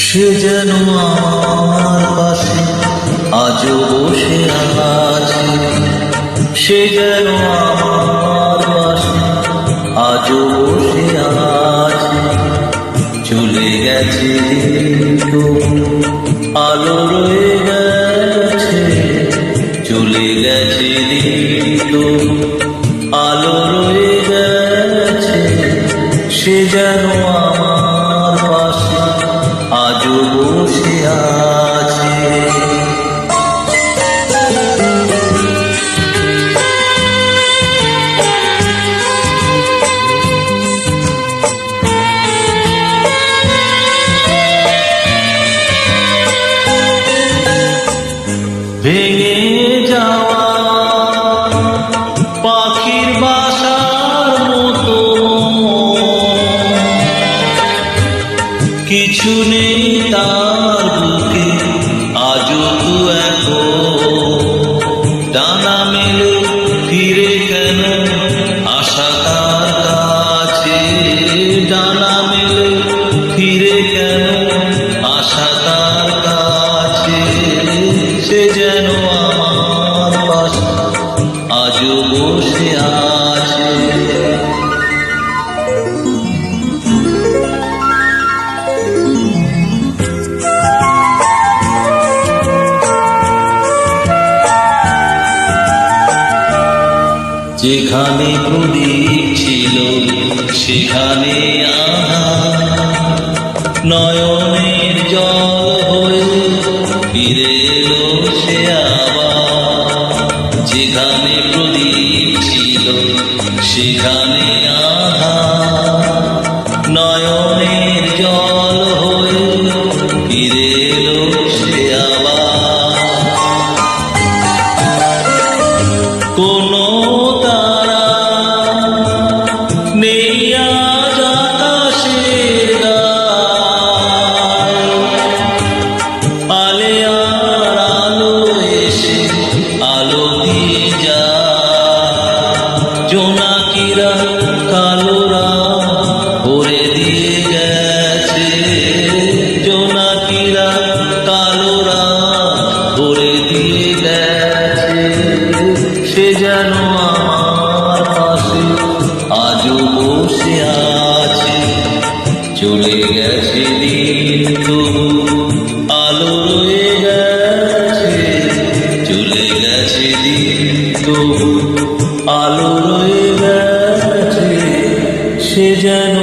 সে যেন আমার পাশে আজও বসে আছে, সে যেন আমার পাশে আজও বসে আছে। চলে গেছে তো আলো রয়ে গেছে, চলে গেছে তো আলো রয়ে গেছে। সে যেন আমার পাশে আজও বসে আছে। ভেঙে যাওয়া পাখির বাসার মতো কিছু নেই তার বুকে আজও তো এখন ডানা মেলে ফিরে কেন আশা তার কাছে, ডানা মেলে ফিরে কেন আশা তার কাছে। সে যেন আমার পাশে আজও বসে আছে। যেখানে প্রদীপ ছিল সেখানে নয়নের জল হয়ে ফিরে এলো সে আবার। যেখানে প্রদীপ ছিল সেখানে নয়নের জল হয়ে ফিরে এলো সে আবার। কোনো তারা নেই আজ আকাশের গায়, আলে আর আলো এসে আলো দিয়ে যায়। জোনাকিরা কালোরা ভরে দিয়ে গেছে, জোনাকিরা কালোরা ভরে দিয়ে গেছে। সে যেন আমার পাশে আজও বসে আছে। চলে গেছে দিন তবু আলো রয়ে গেছে, চলে গেছে দিন তবু আলো রয়ে গেছে। সে যেন